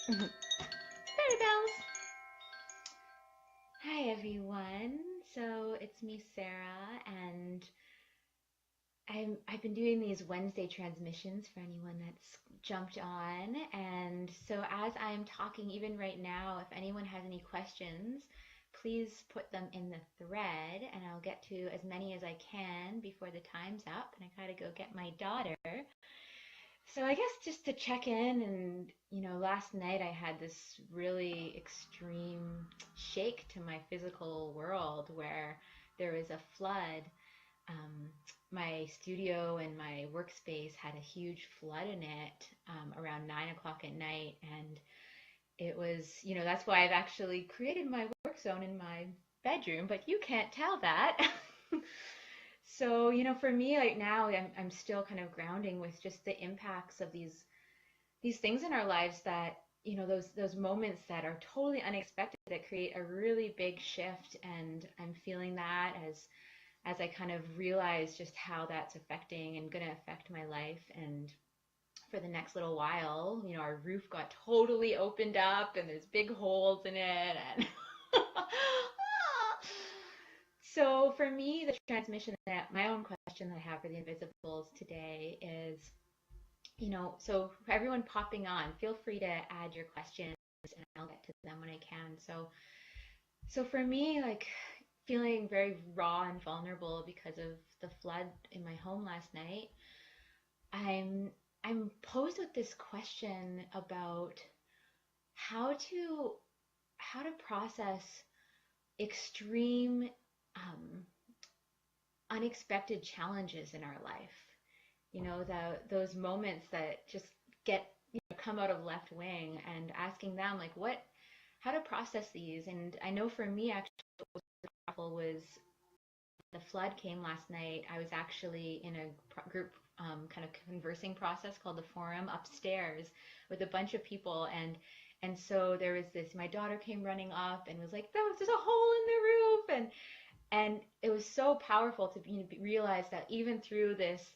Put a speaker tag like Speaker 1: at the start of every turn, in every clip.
Speaker 1: Fairy bells! Hi everyone. So it's me, Sarah, and I've been doing these Wednesday transmissions for anyone that's jumped on. And so as I'm talking, even right now, if anyone has any questions, please put them in the thread, and I'll get to as many as I can before the time's up. And I gotta go get my daughter. So I guess just to check in and last night I had this really extreme shake to my physical world where there was a flood. Um, my studio and my workspace had a huge flood in it around 9 o'clock at night, and it was, that's why I've actually created my work zone in my bedroom, but you can't tell that. So, for me, like now, I'm still kind of grounding with just the impacts of these things in our lives that, those moments that are totally unexpected that create a really big shift. And I'm feeling that as I kind of realize just how that's affecting and going to affect my life. And for the next little while, our roof got totally opened up and there's big holes in it. And so for me, the transmission that my own question that I have for the invisibles today is, so for everyone popping on, feel free to add your questions and I'll get to them when I can. So for me, like feeling very raw and vulnerable because of the flood in my home last night, I'm I'm posed with this question about how to how to process extreme um, unexpected challenges in our life. Those moments that just get come out of left wing, and asking them like how to process these. And I know for me, actually, what was powerful was the flood came last night. I was actually in a group kind of conversing process called the forum upstairs with a bunch of people, and so there was this. My daughter came running up and was like, "There's a hole in the roof," and it was so powerful to realize that even through this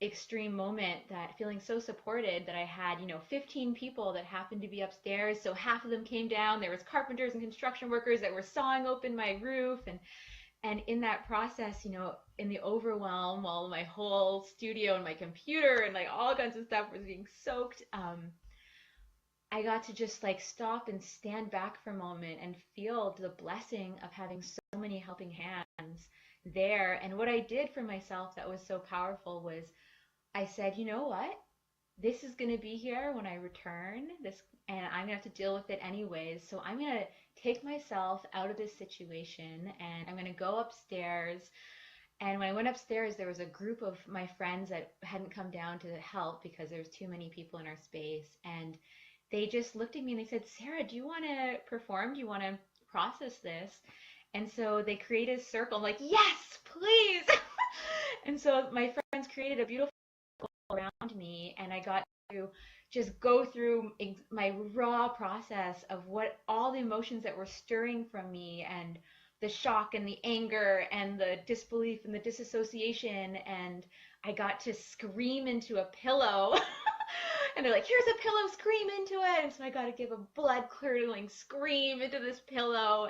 Speaker 1: extreme moment, that feeling so supported, that I had 15 people that happened to be upstairs. So half of them came down. There was carpenters and construction workers that were sawing open my roof, and in that process, in the overwhelm, while my whole studio and my computer and like all kinds of stuff was being soaked, I got to just like stop and stand back for a moment and feel the blessing of having so many helping hands there. And what I did for myself that was so powerful was I said, you know what? This is going to be here when I return. And I'm going to have to deal with it anyways. So I'm going to take myself out of this situation and I'm going to go upstairs. And when I went upstairs, there was a group of my friends that hadn't come down to help because there was too many people in our space. And they just looked at me and they said, Sarah, do you want to perform? Do you want to process this? And so they created a circle. I'm like, yes, please. And so my friends created a beautiful around me, and I got to just go through my raw process of what all the emotions that were stirring from me, and the shock and the anger and the disbelief and the disassociation. And I got to scream into a pillow. And they're like, here's a pillow, scream into it. And so I got to give a blood curdling scream into this pillow,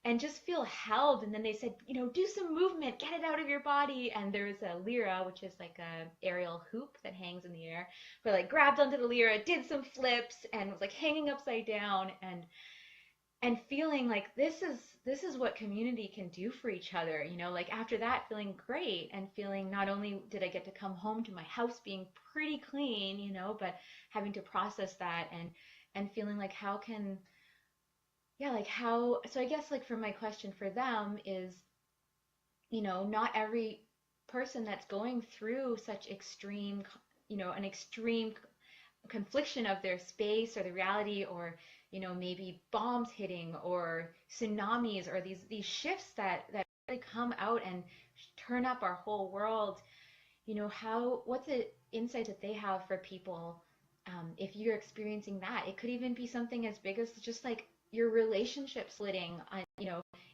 Speaker 1: and just feel held. And then they said, do some movement, get it out of your body. And there's a lyra, which is like a aerial hoop that hangs in the air. But like grabbed onto the lyra, did some flips, and was like hanging upside down, and feeling like this is what community can do for each other. Like after that, feeling great, and feeling not only did I get to come home to my house being pretty clean, but having to process that, and feeling like how can yeah, like how, so I guess like for my question for them is, not every person that's going through such extreme, an extreme confliction of their space or the reality, or, maybe bombs hitting or tsunamis, or these shifts that really come out and turn up our whole world, what's the insight that they have for people, if you're experiencing that? It could even be something as big as just like your relationship splitting,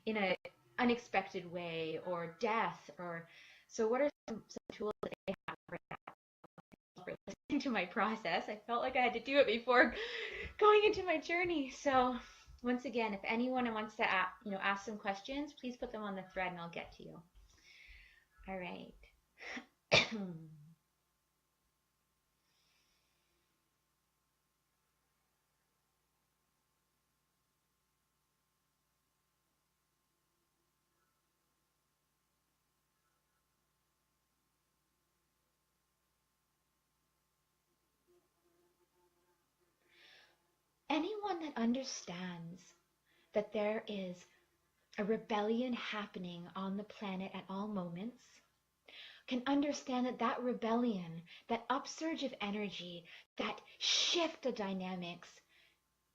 Speaker 1: in a unexpected way, or death, or so. What are some tools that they have for that? For listening to my process, I felt like I had to do it before going into my journey. So once again, if anyone wants to ask some questions, please put them on the thread and I'll get to you. All right. Anyone that understands that there is a rebellion happening on the planet at all moments can understand that that rebellion, that upsurge of energy, that shift of dynamics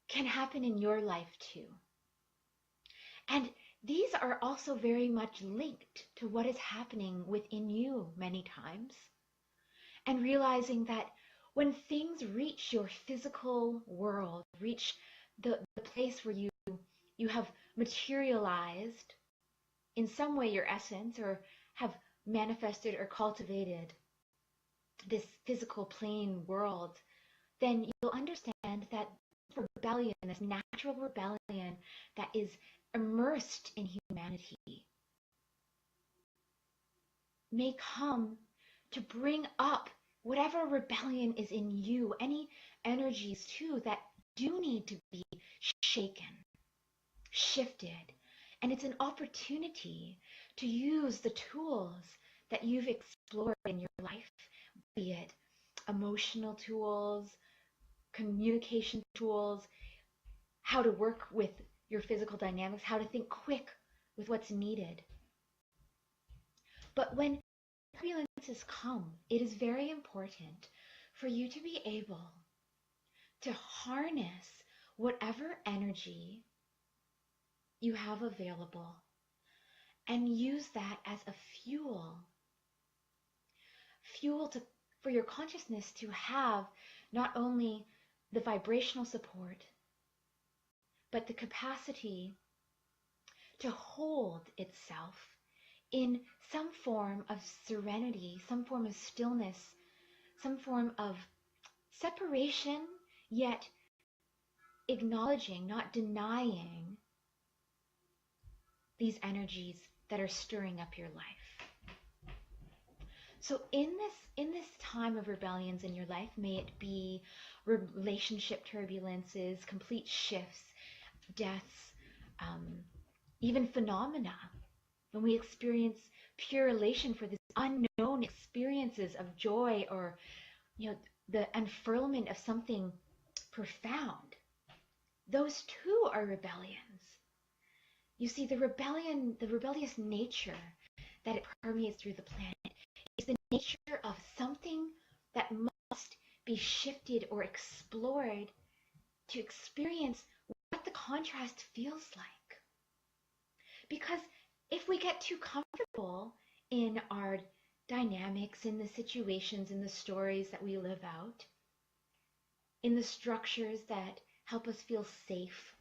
Speaker 1: can happen in your life too. And these are also very much linked to what is happening within you many times. And realizing that when things reach your physical world, reach the place where you have materialized in some way your essence, or have manifested or cultivated this physical plane world, then you'll understand that rebellion, this natural rebellion that is immersed in humanity, may come to bring up whatever rebellion is in you, any energies too that do need to be shaken, shifted. And it's an opportunity to use the tools that you've explored in your life, be it emotional tools, communication tools, how to work with your physical dynamics, how to think quick with what's needed. But when turbulences come, it is very important for you to be able to harness whatever energy you have available and use that as a fuel for your consciousness to have not only the vibrational support, but the capacity to hold itself in some form of serenity, some form of stillness, some form of separation, yet acknowledging, not denying these energies that are stirring up your life. So in this time of rebellions in your life, may it be relationship turbulences, complete shifts, deaths, even phenomena, when we experience pure elation for this unknown experiences of joy, or the unfurlment of something profound, those too are rebellions. You see, the rebellious nature that it permeates through the planet is the nature of something that must be shifted or explored to experience what the contrast feels like. Because if we get too comfortable in our dynamics, in the situations, in the stories that we live out, in the structures that help us feel safe,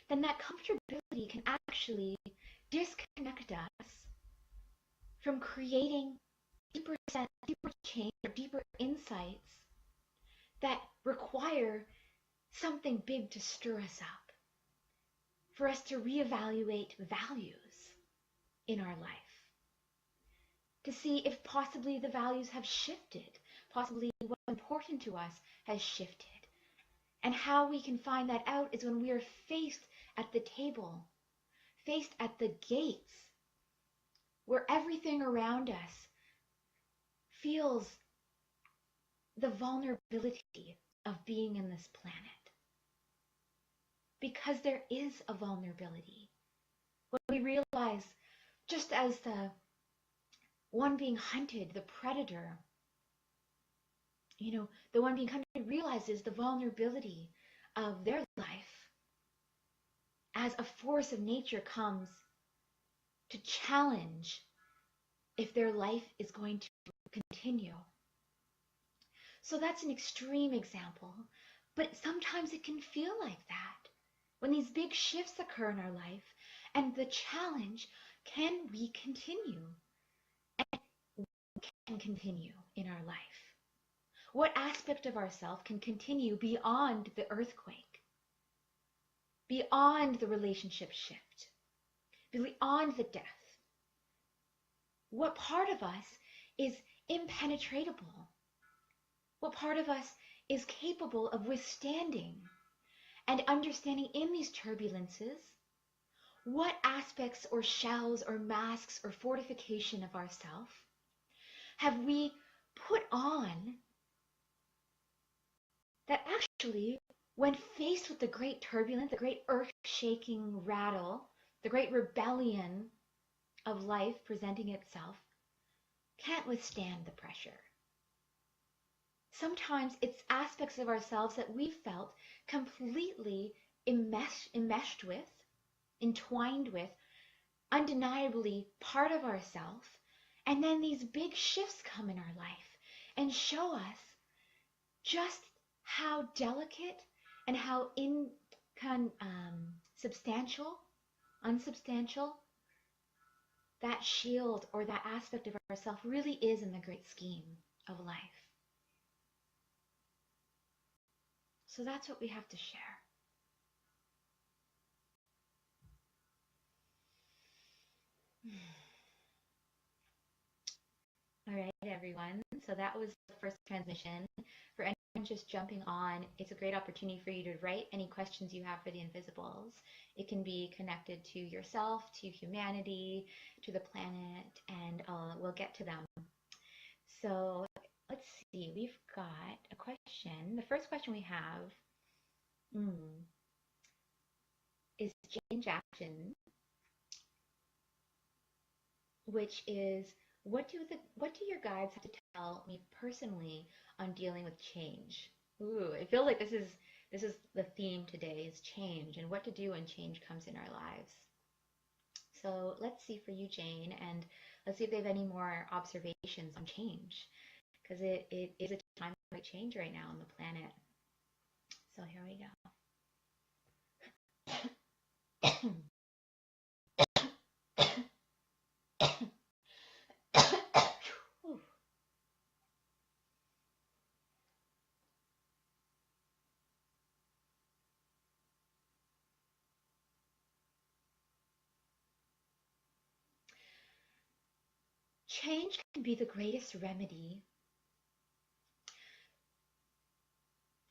Speaker 1: then that comfortability can actually disconnect us from creating deeper change or deeper insights that require something big to stir us up, for us to reevaluate values in our life, to see if possibly the values have shifted, possibly what's important to us has shifted. And how we can find that out is when we are faced at the table, faced at the gates, where everything around us feels the vulnerability of being in this planet. Because there is a vulnerability. When we realize, just as the one being hunted, the predator, the one being hunted realizes the vulnerability of their life as a force of nature comes to challenge if their life is going to continue. So that's an extreme example, but sometimes it can feel like that when these big shifts occur in our life, and the challenge, can we continue? And we can continue in our life. What aspect of ourself can continue beyond the earthquake, beyond the relationship shift, beyond the death? What part of us is impenetrable? What part of us is capable of withstanding and understanding in these turbulences what aspects or shells or masks or fortification of ourself have we put on that actually, when faced with the great turbulence, the great earth-shaking rattle, the great rebellion of life presenting itself, can't withstand the pressure. Sometimes it's aspects of ourselves that we felt completely enmeshed with, entwined with, undeniably part of ourselves, and then these big shifts come in our life and show us just how delicate and how unsubstantial that shield or that aspect of ourself really is in the great scheme of life. So that's what we have to share. All right, everyone. So that was the first transmission. For anyone just jumping on, it's a great opportunity for you to write any questions you have for the invisibles. It can be connected to yourself, to humanity, to the planet, and we'll get to them. So let's see. We've got a question. The first question we have is Jane Jackson, which is, what do your guides have to tell me personally on dealing with change? Ooh, I feel like this is the theme today, is change and what to do when change comes in our lives. So let's see for you, Jane, and let's see if they have any more observations on change, because it is a time of change right now on the planet. So here we go. Change can be the greatest remedy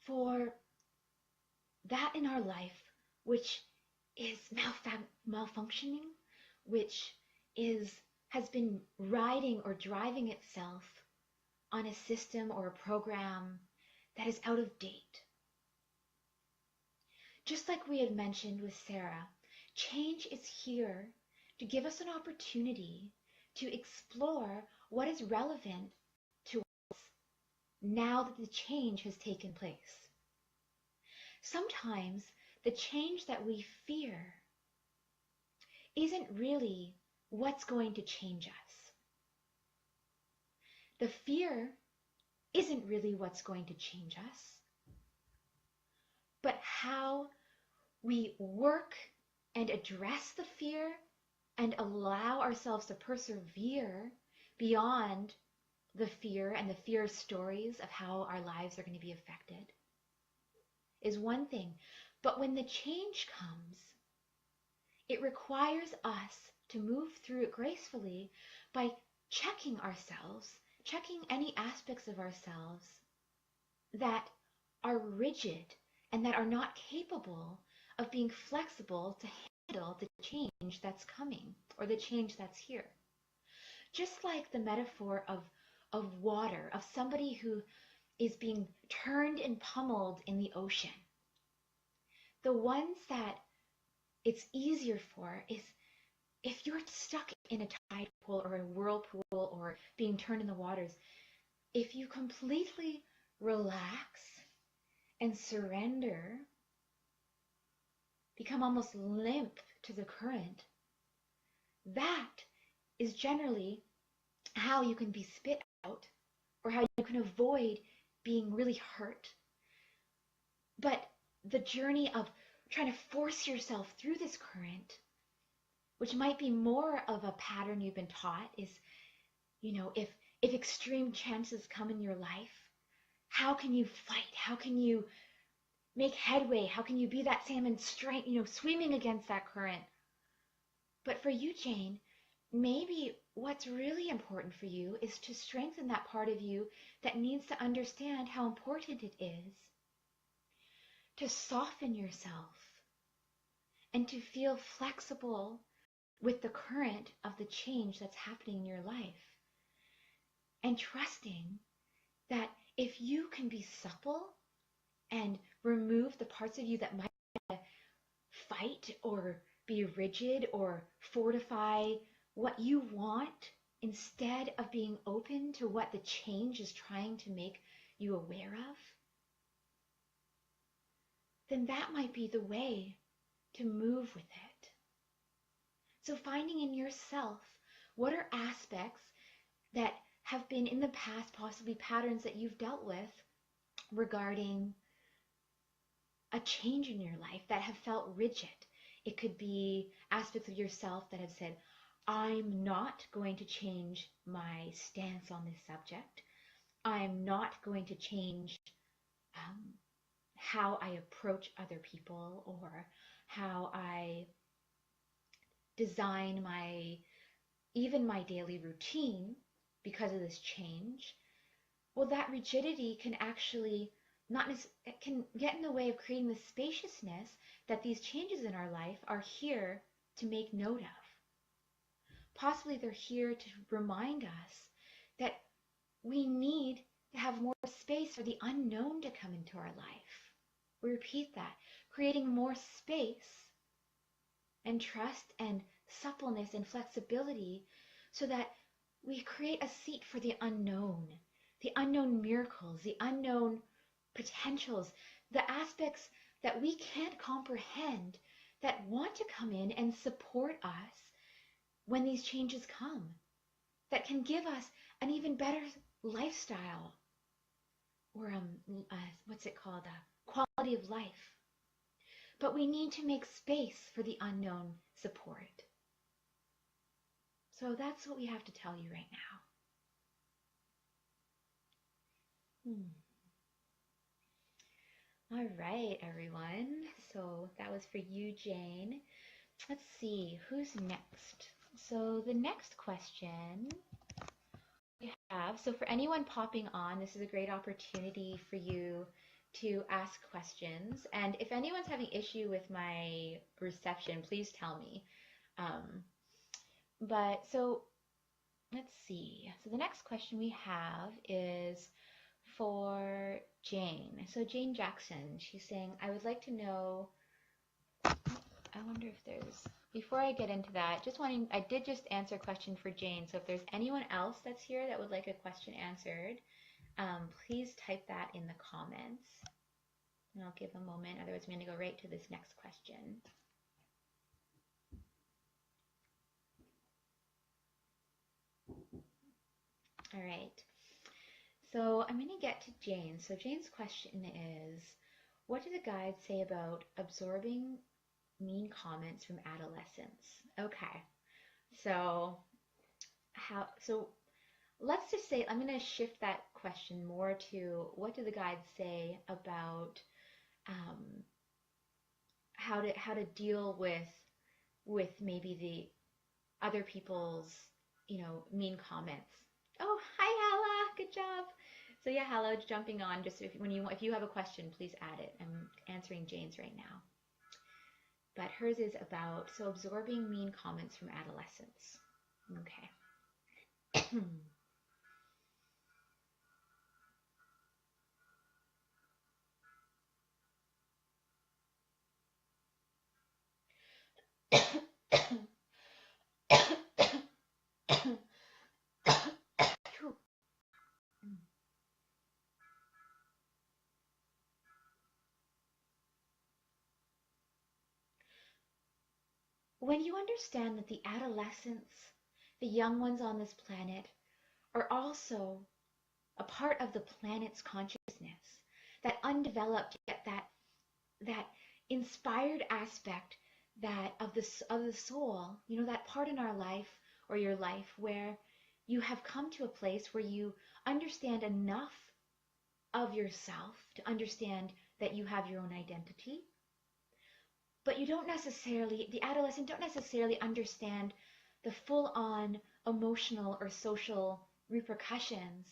Speaker 1: for that in our life which is malfunctioning, which has been riding or driving itself on a system or a program that is out of date. Just like we had mentioned with Saera, change is here to give us an opportunity to explore what is relevant to us now that the change has taken place. Sometimes the change that we fear isn't really what's going to change us. The fear isn't really what's going to change us, but how we work and address the fear and allow ourselves to persevere beyond the fear and the fear stories of how our lives are going to be affected is one thing. But when the change comes, it requires us to move through it gracefully by checking ourselves, checking any aspects of ourselves that are rigid and that are not capable of being flexible to handle the change that's coming or the change that's here. Just like the metaphor of water, of somebody who is being turned and pummeled in the ocean. The ones that it's easier for is if you're stuck in a tide pool or a whirlpool or being turned in the waters, if you completely relax and surrender, become almost limp to the current, that is generally how you can be spit out or how you can avoid being really hurt. But the journey of trying to force yourself through this current, which might be more of a pattern you've been taught, is, if extreme chances come in your life, how can you fight? How can you make headway? How can you be that salmon swimming against that current? But for you, Jane, maybe what's really important for you is to strengthen that part of you that needs to understand how important it is to soften yourself and to feel flexible with the current of the change that's happening in your life. And trusting that if you can be supple and remove the parts of you that might fight or be rigid or fortify what you want, instead of being open to what the change is trying to make you aware of, then that might be the way to move with it. So finding in yourself, what are aspects that have been in the past, possibly patterns that you've dealt with regarding a change in your life that have felt rigid. It could be aspects of yourself that have said, I'm not going to change my stance on this subject. I'm not going to change how I approach other people or how I design even my daily routine because of this change. Well, that rigidity can actually it can get in the way of creating the spaciousness that these changes in our life are here to make note of. Possibly they're here to remind us that we need to have more space for the unknown to come into our life. We repeat that, creating more space and trust and suppleness and flexibility so that we create a seat for the unknown miracles, the unknown potentials, the aspects that we can't comprehend that want to come in and support us when these changes come, that can give us an even better lifestyle or quality of life. But we need to make space for the unknown support. So that's what we have to tell you right now. All right, everyone. So that was for you, Jane. Let's see, who's next? So the next question we have, so for anyone popping on, this is a great opportunity for you to ask questions. And if anyone's having issue with my reception, please tell me. But so let's see. So the next question we have is for Jane. So Jane Jackson, she's saying, I would like to know, I wonder if there's, before I get into that, I did just answer a question for Jane. So if there's anyone else that's here that would like a question answered, please type that in the comments. And I'll give a moment, otherwise I'm going to go right to this next question. All right. So I'm going to get to Jane. So Jane's question is, what do the guides say about absorbing mean comments from adolescence? Okay. So let's just say, I'm going to shift that question more to what do the guides say about how to deal with maybe the other people's, mean comments. Oh, hi Hala, good job. So yeah, Hala, jumping on. Just if you have a question, please add it. I'm answering Jane's right now. But hers is about absorbing mean comments from adolescence. Okay. When you understand that the adolescents, the young ones on this planet, are also a part of the planet's consciousness, that undeveloped yet that inspired aspect that of the soul, that part in our life or your life where you have come to a place where you understand enough of yourself, to understand that you have your own identity. But the adolescent don't necessarily understand the full-on emotional or social repercussions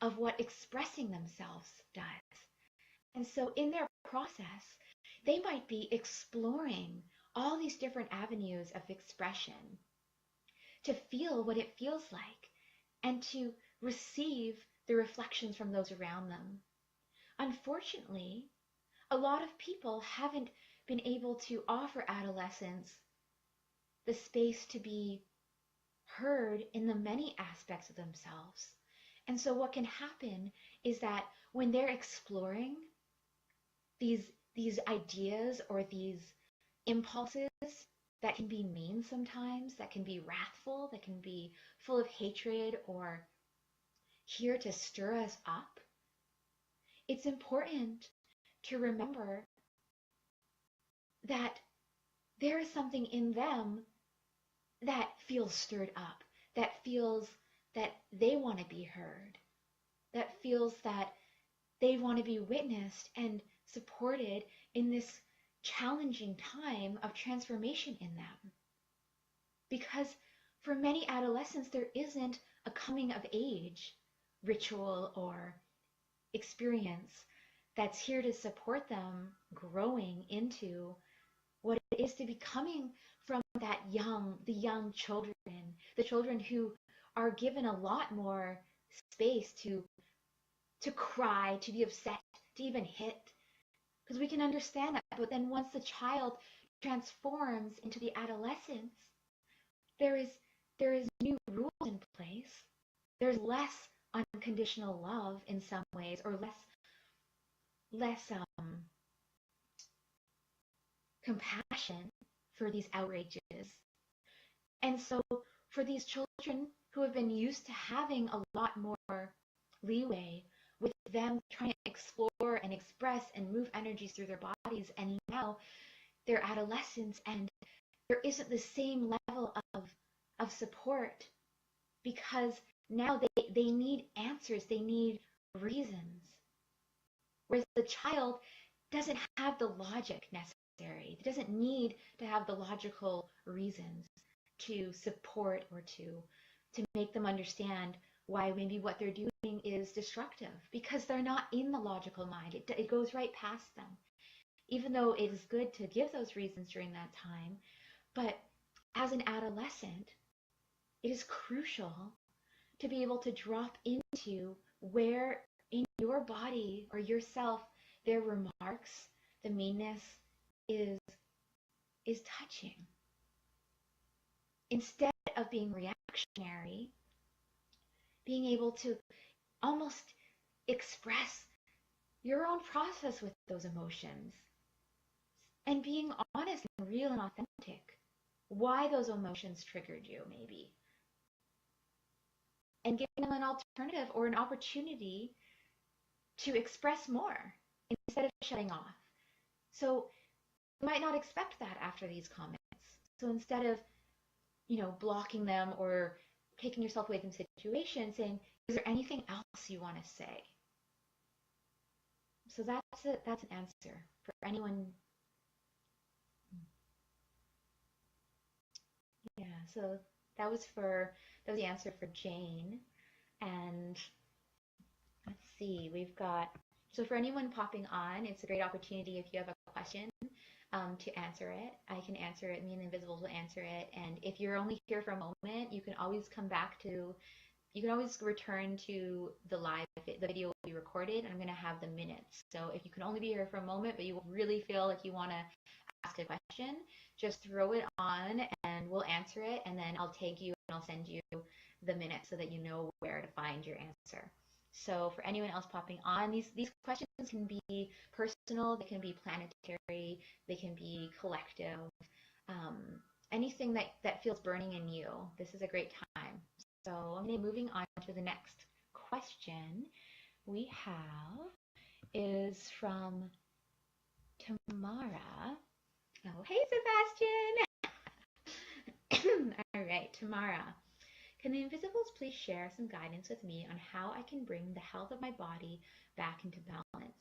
Speaker 1: of what expressing themselves does. And so in their process, they might be exploring all these different avenues of expression to feel what it feels like and to receive the reflections from those around them. Unfortunately, a lot of people haven't been able to offer adolescents the space to be heard in the many aspects of themselves. And so what can happen is that when they're exploring these ideas or these impulses that can be mean sometimes, that can be wrathful, that can be full of hatred or here to stir us up, it's important to remember that there is something in them that feels stirred up, that feels that they want to be heard, that feels that they want to be witnessed and supported in this challenging time of transformation in them. Because for many adolescents, there isn't a coming of age ritual or experience that's here to support them growing into what it is to becoming from the young children, the children who are given a lot more space to cry, to be upset, to even hit, because we can understand that. But then once the child transforms into the adolescence, there is new rules in place. There's less unconditional love in some ways, or less compassion for these outrages. And so for these children who have been used to having a lot more leeway with them trying to explore and express and move energies through their bodies, and now they're adolescents and there isn't the same level of support, because now they need answers, they need reasons. Whereas the child doesn't have the logic necessary. It doesn't need to have the logical reasons to support or to make them understand why maybe what they're doing is destructive, because they're not in the logical mind. It goes right past them, even though it is good to give those reasons during that time. But as an adolescent, it is crucial to be able to drop into where in your body or yourself their remarks, the meanness is touching. Instead of being reactionary, being able to almost express your own process with those emotions and being honest and real and authentic. Why those emotions triggered you, maybe. And giving them an alternative or an opportunity to express more instead of shutting off. So you might not expect that after these comments. So instead of, blocking them or taking yourself away from the situation, saying, is there anything else you want to say? So that's it. That's an answer for anyone. Yeah, so that was the answer for Jane. And let's see, so for anyone popping on, it's a great opportunity if you have a question to answer it. I can answer it, me and the Invisibles will answer it. And if you're only here for a moment, you can always return to the video will be recorded, and I'm going to have the minutes. So if you can only be here for a moment, but you really feel like you want to ask a question, just throw it on and we'll answer it, and then I'll tag you and I'll send you the minutes so that you know where to find your answer. So for anyone else popping on, these questions can be personal, they can be planetary, they can be collective, anything that feels burning in you. This is a great time. So I'm moving on to the next question we have is from Tamara. Oh, hey, Sebastian. All right, Tamara. Can the Invisibles please share some guidance with me on how I can bring the health of my body back into balance?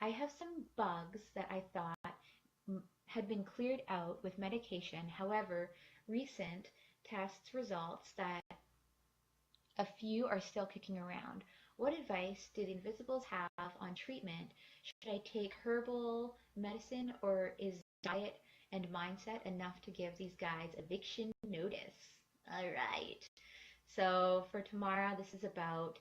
Speaker 1: I have some bugs that I thought had been cleared out with medication. However, recent tests results that a few are still kicking around. What advice do the Invisibles have on treatment? Should I take herbal medicine, or is diet and mindset enough to give these guys eviction notice? All right. So for Tamara, this is about,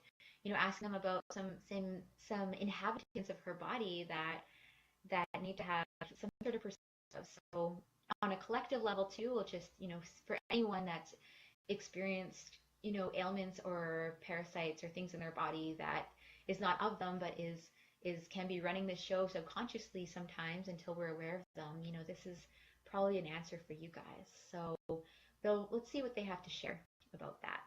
Speaker 1: asking them about some inhabitants of her body that need to have some sort of perspective. So on a collective level too, we'll just, for anyone that's experienced, ailments or parasites or things in their body that is not of them, but is can be running the show subconsciously sometimes until we're aware of them. This is probably an answer for you guys. So let's see what they have to share about that.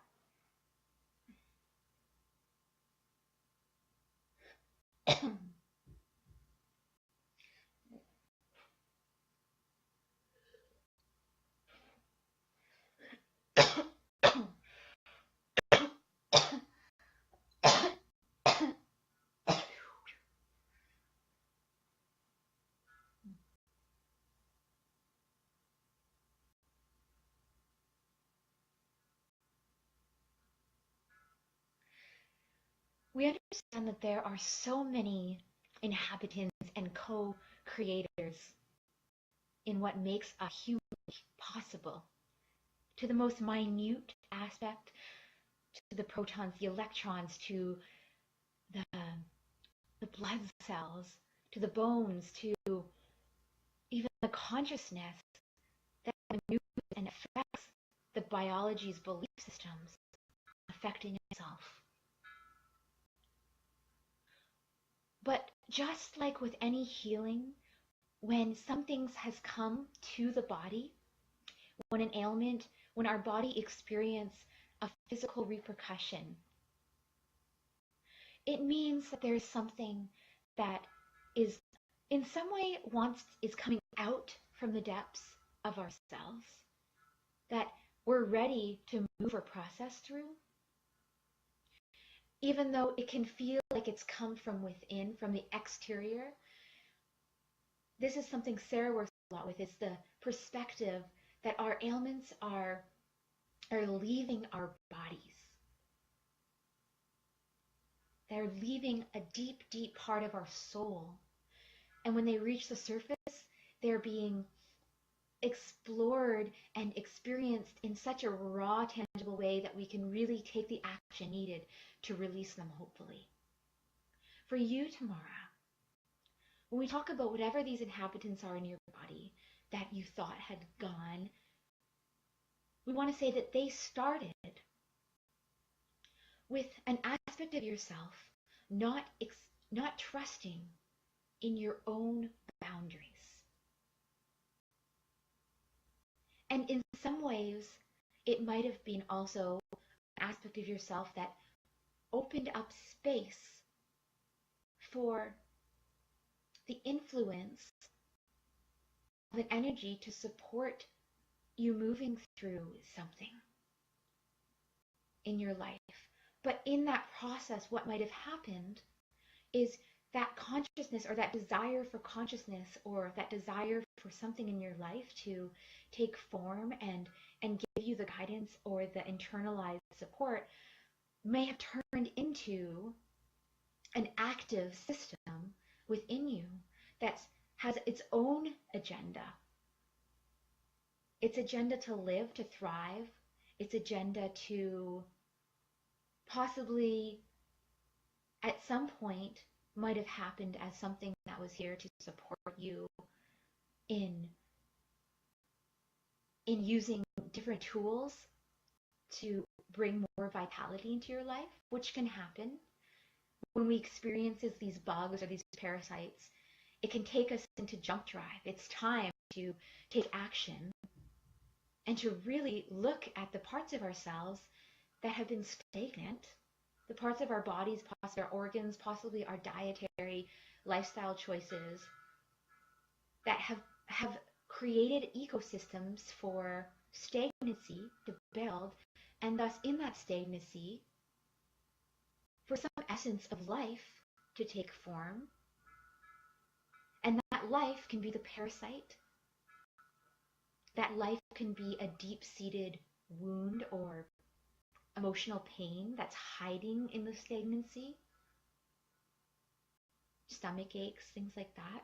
Speaker 1: We understand that there are so many inhabitants and co-creators in what makes a human possible, to the most minute aspect, to the protons, the electrons, to the blood cells, to the bones, to even the consciousness that maneuvers and affects the biology's belief systems, affecting itself. But just like with any healing, when something has come to the body, when an ailment, when our body experiences a physical repercussion, it means that there's something that is in some way is coming out from the depths of ourselves that we're ready to move or process through. Even though it can feel like it's come from within, from the exterior, this is something Saera works a lot with. It's the perspective that our ailments are leaving our bodies. They're leaving a deep, deep part of our soul. And when they reach the surface, they're being explored and experienced in such a raw, tangible way that we can really take the action needed to release them, hopefully. For you, Tamara, when we talk about whatever these inhabitants are in your body that you thought had gone, we want to say that they started with an aspect of yourself not trusting in your own boundaries. And in some ways, it might have been also an aspect of yourself that opened up space for the influence of an energy to support you moving through something in your life. But in that process, what might have happened is that consciousness, or that desire for consciousness, or that desire for something in your life to take form and give you the guidance or the internalized support, may have turned into an active system within you that has its own agenda. Its agenda to live, to thrive, its agenda to possibly at some point might have happened as something that was here to support you in using different tools to bring more vitality into your life, which can happen when we experience these bugs or these parasites. It can take us into jump drive. It's time to take action and to really look at the parts of ourselves that have been stagnant, the parts of our bodies, possibly our organs, possibly our dietary lifestyle choices that have created ecosystems for stagnancy, build, and thus in that stagnancy, for some essence of life to take form, and that life can be the parasite, that life can be a deep-seated wound or emotional pain that's hiding in the stagnancy, stomach aches, things like that.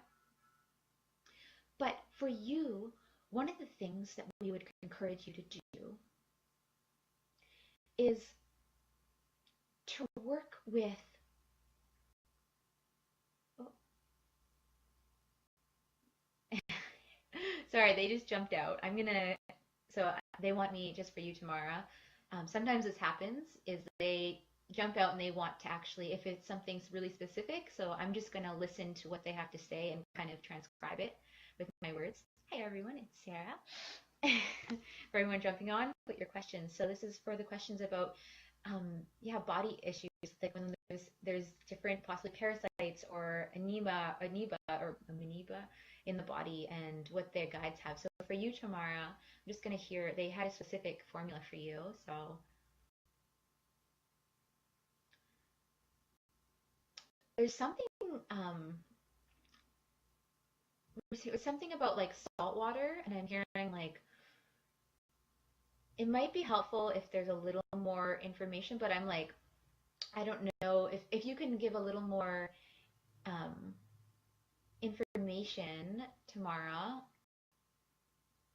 Speaker 1: But for you, one of the things that we would encourage you to do is to work with, oh, sorry, they just jumped out. So they want me just for you, Tamara. Sometimes this happens, is they jump out and they want to actually, if it's something really specific, so I'm just going to listen to what they have to say and kind of transcribe it with my words. Hi everyone, it's Sarah. For everyone jumping on, put your questions. So this is for the questions about body issues, like when there's different possibly parasites or amoeba or amoeba in the body and what their guides have. So for you, Tamara, I'm just going to hear, they had a specific formula for you. So there's something, something about like salt water, and I'm hearing like, it might be helpful if there's a little more information, but I'm like, I don't know if you can give a little more um, information, Tamara,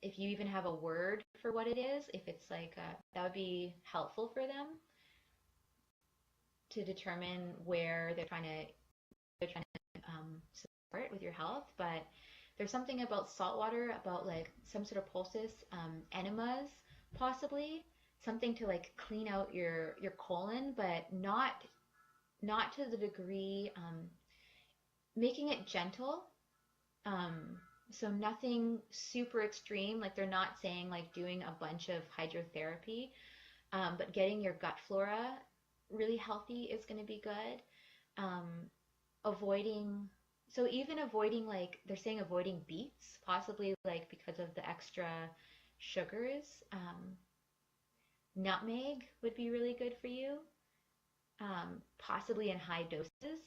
Speaker 1: if you even have a word for what it is, if it's like that would be helpful for them to determine where they're trying to support with your health. But there's something about salt water, about like some sort of poultice, enemas possibly, something to like clean out your colon, but not to the degree, making it gentle. So nothing super extreme, like they're not saying like doing a bunch of hydrotherapy, but getting your gut flora really healthy is going to be good. Um, avoiding, so even avoiding, like they're saying avoiding beets, possibly like because of the extra sugars. Nutmeg would be really good for you, possibly in high doses,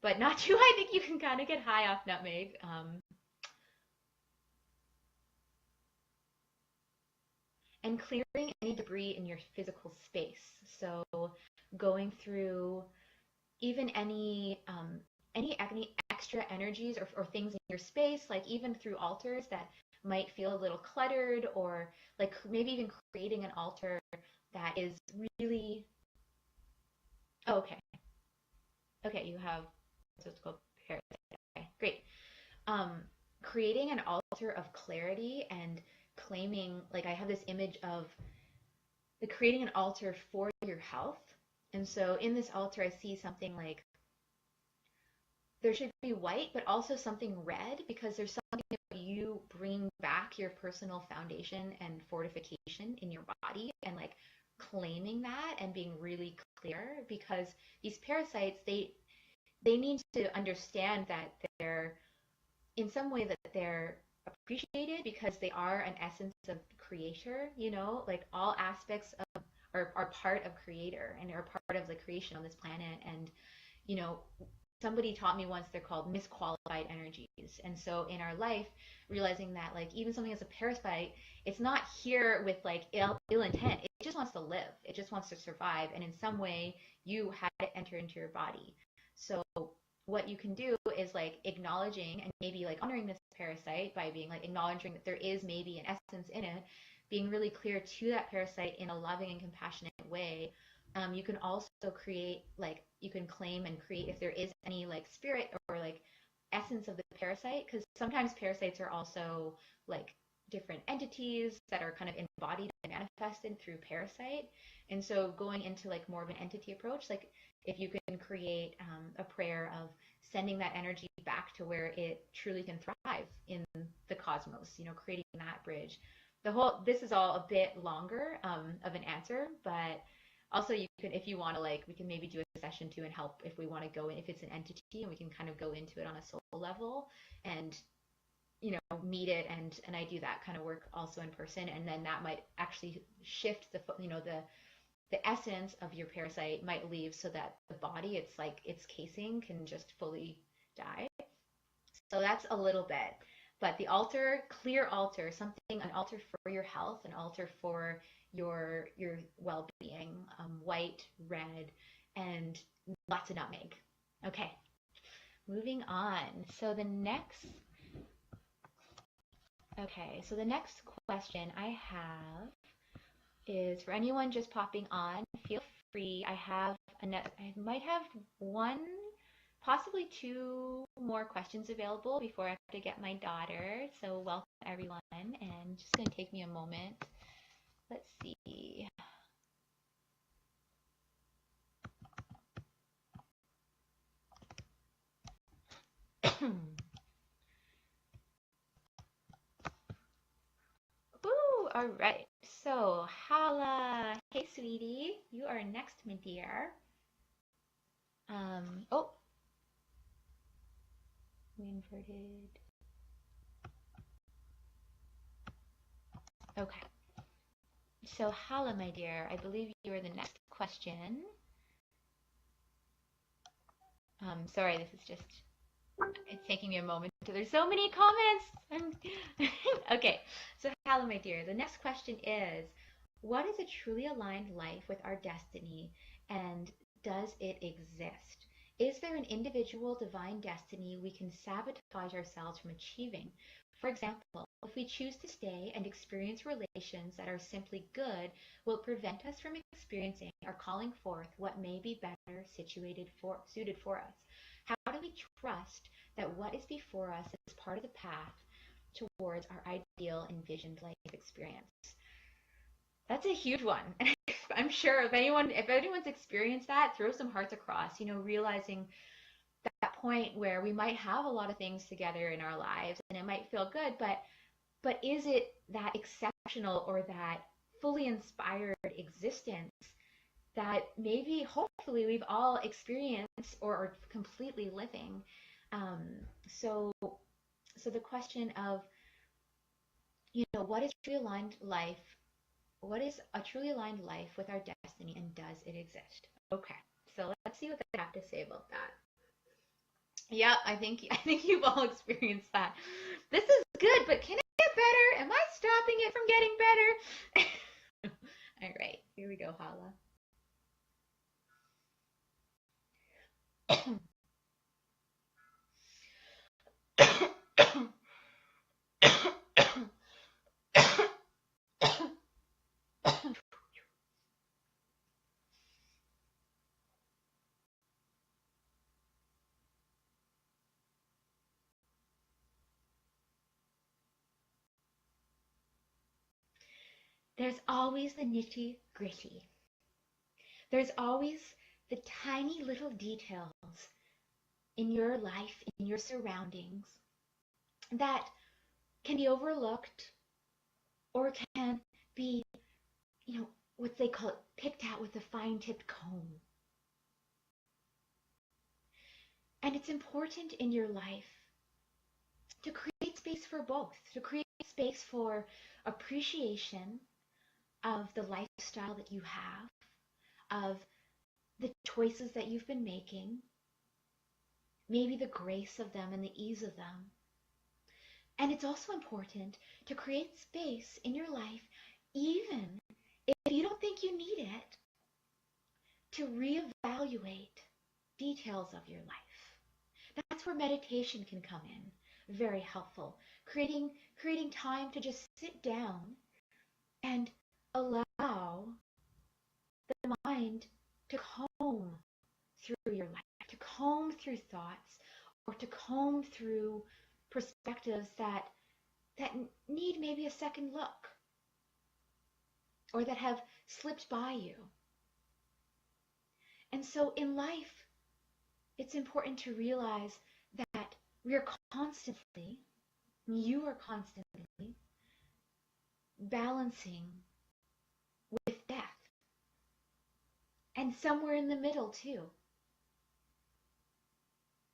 Speaker 1: but not too high. I think you can kind of get high off nutmeg. And clearing any debris in your physical space. So going through even any extra energies or things in your space, like even through altars that might feel a little cluttered, or like maybe even creating an altar that is really, oh, okay. Okay, you have, so it's called Parasite. Okay, great. Um, Creating an altar of clarity and claiming, like I have this image of the creating an altar for your health. And so in this altar, I see something like there should be white, but also something red, because there's something about you bringing back your personal foundation and fortification in your body, and like claiming that and being really clear, because these parasites, they need to understand that they're in some way that they're appreciated, because they are an essence of creator, like all aspects of are part of creator and are part of the creation on this planet. And you know somebody taught me once, they're called misqualified energies. And so in our life, realizing that like even something as a parasite, it's not here with like ill intent. It just wants to live, it just wants to survive, and in some way you had to enter into your body. So what you can do is like acknowledging and maybe like honoring this parasite by being like acknowledging that there is maybe an essence in it, being really clear to that parasite in a loving and compassionate way. You can also create, like you can claim and create if there is any like spirit or like essence of the parasite, because sometimes parasites are also like different entities that are kind of embodied and manifested through parasite. And so going into like more of an entity approach, like if you can create a prayer of sending that energy back to where it truly can thrive in the cosmos, creating that bridge. This is all a bit longer of an answer, but also you can, if you want to, like we can maybe do a session too and help if we want to go in, if it's an entity, and we can kind of go into it on a soul level and meet it, and I do that kind of work also in person, and then that might actually shift the essence of your parasite might leave so that the body, it's like its casing can just fully die. So that's a little bit. But the altar, clear altar, an altar for your health, an altar for your well-being, white, red, and lots of nutmeg. Okay, moving on. So the next question I have is for anyone just popping on, feel free. I might have one, possibly two more questions available before I have to get my daughter. So welcome everyone, and just going to take me a moment. Let's see. Ooh, all right. So Hala, hey sweetie, you are next, my dear. Oh, we inverted. Okay. So Hala, my dear, I believe you are the next question. Sorry, this is just, it's taking me a moment. There's so many comments. Okay, so Hala, my dear, the next question is, what is a truly aligned life with our destiny, and does it exist? Is there an individual divine destiny we can sabotage ourselves from achieving? For example, if we choose to stay and experience relations that are simply good, will it prevent us from experiencing or calling forth what may be better suited for us? How do we trust that what is before us is part of the path towards our ideal envisioned life experience? That's a huge one. I'm sure if anyone's experienced that, throw some hearts across, realizing that point where we might have a lot of things together in our lives and it might feel good, but is it that exceptional or that fully inspired existence that maybe hopefully we've all experienced or are completely living? So the question of, what is truly aligned life? What is a truly aligned life with our destiny, and does it exist? Okay, so let's see what they have to say about that. Yeah, I think you've all experienced that. This is good, but can it get better? Am I stopping it from getting better? All right, here we go, Hala. There's always the nitty gritty. There's always the tiny little details in your life, in your surroundings, that can be overlooked or can be, what they call it, picked out with a fine-tipped comb. And it's important in your life to create space for both, to create space for appreciation of the lifestyle that you have, of the choices that you've been making, maybe the grace of them and the ease of them. And it's also important to create space in your life, even if you don't think you need it, to reevaluate details of your life. That's where meditation can come in, very helpful. Creating time to just sit down and allow the mind to comb through your life, to comb through thoughts, or to comb through perspectives that need maybe a second look, or that have slipped by you. And so in life, it's important to realize that you are constantly balancing with death. And somewhere in the middle too.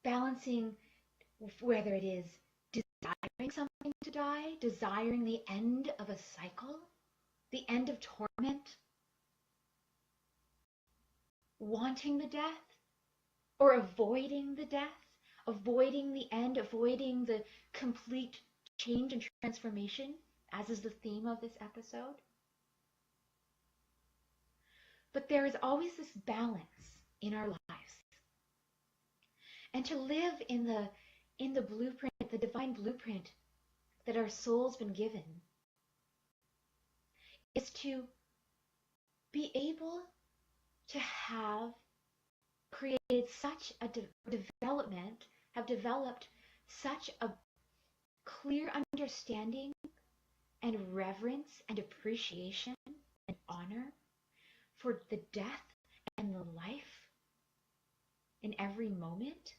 Speaker 1: Balancing whether it is desiring something wanting to die, desiring the end of a cycle, the end of torment, wanting the death, or avoiding the death, avoiding the end, avoiding the complete change and transformation, as is the theme of this episode. But there is always this balance in our lives. And to live in the blueprint, the divine blueprint that our soul's been given, is to be able to have created such a development, have developed such a clear understanding and reverence and appreciation and honor for the death and the life in every moment,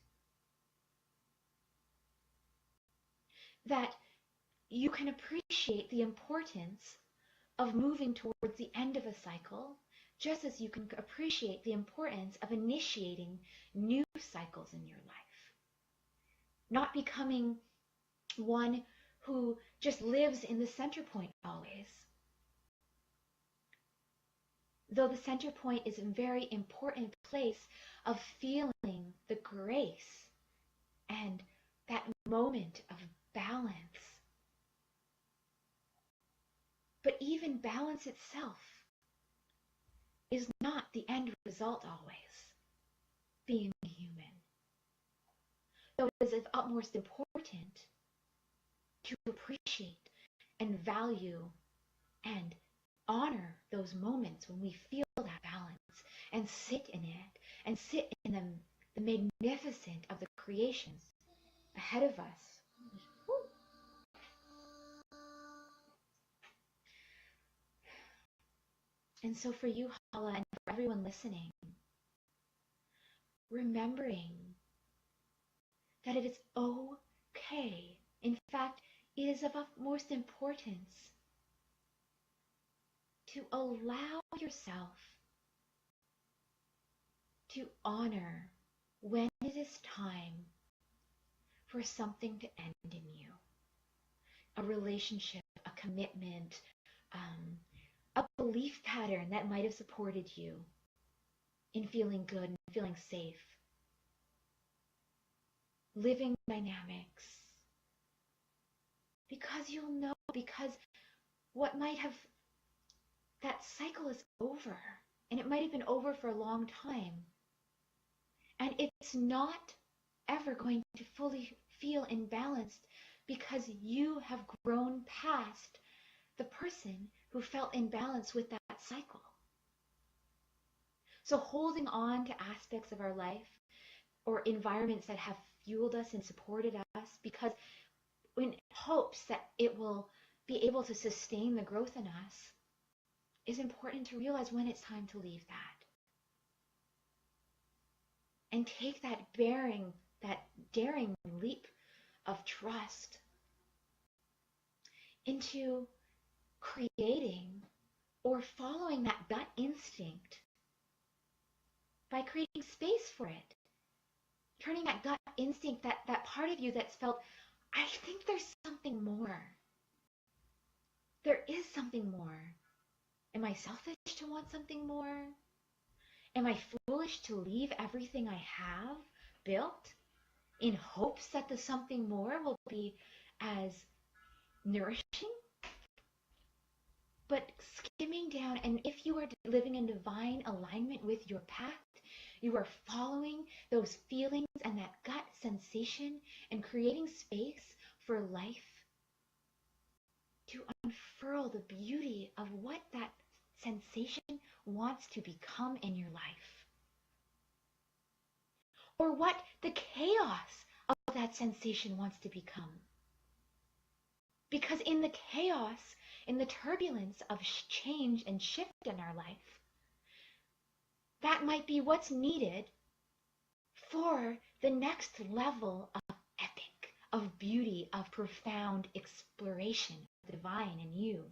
Speaker 1: that you can appreciate the importance of moving towards the end of a cycle, just as you can appreciate the importance of initiating new cycles in your life. Not becoming one who just lives in the center point always. Though the center point is a very important place of feeling the grace and that moment of balance. But even balance itself is not the end result always, being human. So it is of utmost importance to appreciate and value and honor those moments when we feel that balance and sit in it and sit in the magnificent of the creations ahead of us. And so for you, Hala, and for everyone listening, remembering that it is okay. In fact, it is of utmost importance to allow yourself to honor when it is time for something to end in you. A relationship, a commitment, a belief pattern that might have supported you in feeling good and feeling safe. Living dynamics. Because you'll know, because what might have, that cycle is over, and it might have been over for a long time. And it's not ever going to fully feel imbalanced because you have grown past the person who felt imbalanced with that cycle. So holding on to aspects of our life or environments that have fueled us and supported us because in hopes that it will be able to sustain the growth in us is important to realize when it's time to leave that. And take that daring leap of trust into creating or following that gut instinct by creating space for it. Turning that gut instinct, that part of you that's felt, I think there's something more. There is something more. Am I selfish to want something more? Am I foolish to leave everything I have built in hopes that the something more will be as nourishing? But skimming down, and if you are living in divine alignment with your path, you are following those feelings and that gut sensation and creating space for life to unfurl the beauty of what that sensation wants to become in your life. Or what the chaos of that sensation wants to become. Because in the chaos, in the turbulence of change and shift in our life, that might be what's needed for the next level of epic, of beauty, of profound exploration of the divine in you.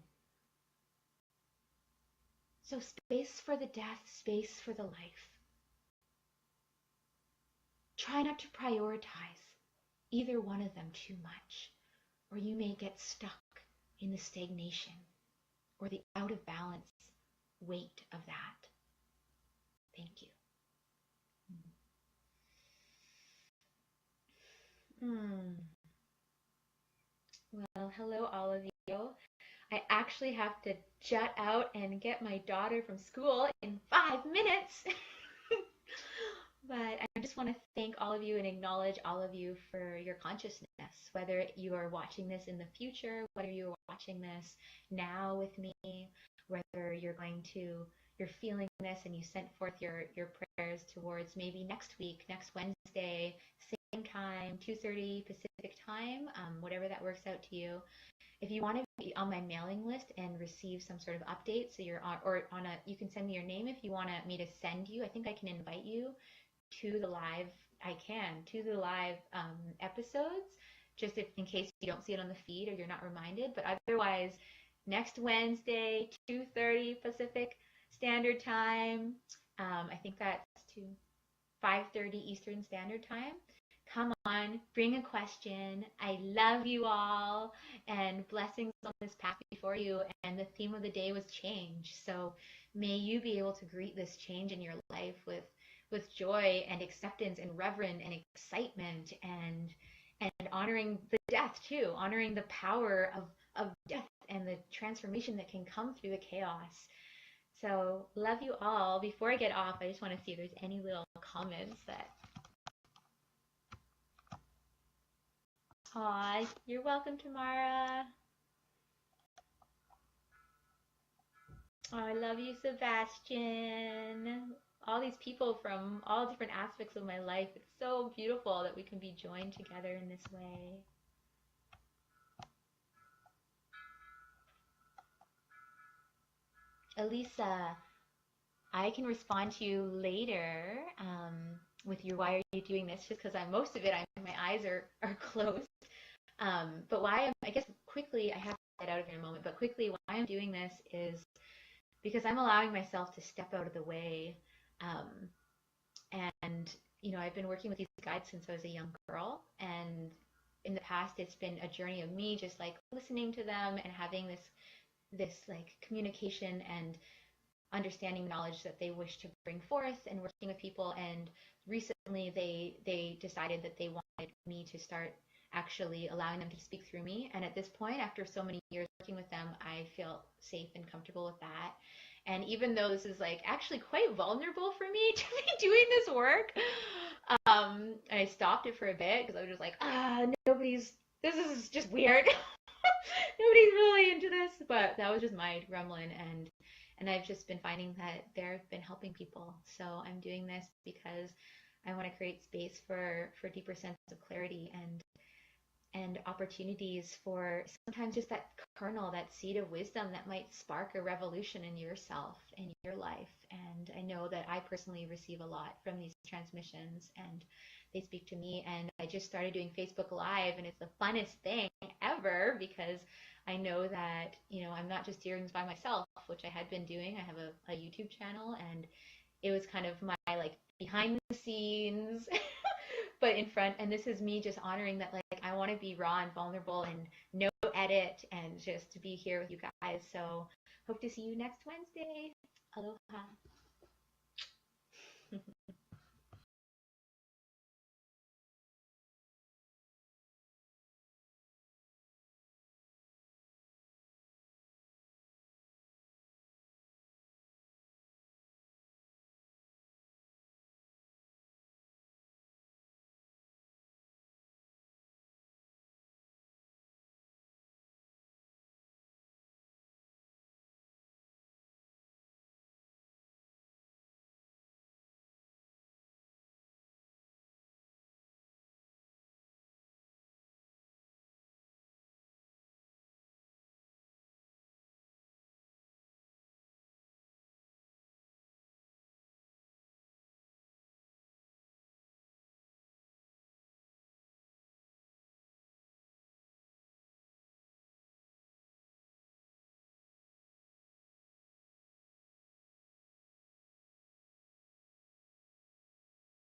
Speaker 1: So space for the death, space for the life. Try not to prioritize either one of them too much. or you may get stuck in the stagnation or the out of balance weight of that. Thank you. Well, hello, all of you. I actually have to jet out and get my daughter from school in 5 minutes. But I just want to thank all of you and acknowledge all of you for your consciousness, whether you are watching this in the future, whether you're watching this now with me, whether you're feeling this and you sent forth your prayers towards maybe next week, next Wednesday, same time, 2:30 Pacific time, whatever that works out to you. If you want to be on my mailing list and receive some sort of update, so you're on, or on a, you can send me your name if you want me to send you. I think I can invite you to the live. I can to the live episodes, just in case you don't see it on the feed or you're not reminded. But otherwise, next Wednesday, 2:30 Pacific Standard Time. I think that's to 5:30 Eastern Standard Time. Come on, bring a question. I love you all, and blessings on this path before you. And the theme of the day was change. So may you be able to greet this change in your life with joy and acceptance and reverence and excitement, and honoring the death too, honoring the power of death and the transformation that can come through the chaos. So love you all. Before I get off, I just want to see if there's any little comments that. Aw, you're welcome, Tamara. Oh, I love you, Sebastian. All these people from all different aspects of my life. It's so beautiful that we can be joined together in this way. Elisa, I can respond to you later with your why are you doing this, just because most of it, my eyes are closed. But I guess quickly, I have to get out of here in a moment, but quickly, why I'm doing this is because I'm allowing myself to step out of the way. And, I've been working with these guides since I was a young girl. And in the past, it's been a journey of me just like listening to them and having this like communication and understanding knowledge that they wish to bring forth and working with people. And recently they decided that they wanted me to start actually allowing them to speak through me. And at this point, after so many years working with them, I feel safe and comfortable with that. And even though this is like actually quite vulnerable for me to be doing this work, I stopped it for a bit because I was just like, this is just weird. Nobody's really into this. But that was just my gremlin, and I've just been finding that they've been helping people. So I'm doing this because I want to create space for deeper sense of clarity and opportunities for sometimes just that kernel, that seed of wisdom that might spark a revolution in yourself, in your life. And I know that I personally receive a lot from these transmissions, and they speak to me. And I just started doing Facebook Live, and it's the funnest thing ever because I know that, I'm not just doing this by myself, which I had been doing. I have a YouTube channel, and it was kind of my like behind the scenes but in front. And this is me just honoring that, like, I want to be raw and vulnerable and no edit and just to be here with you guys. So hope to see you next Wednesday. Aloha.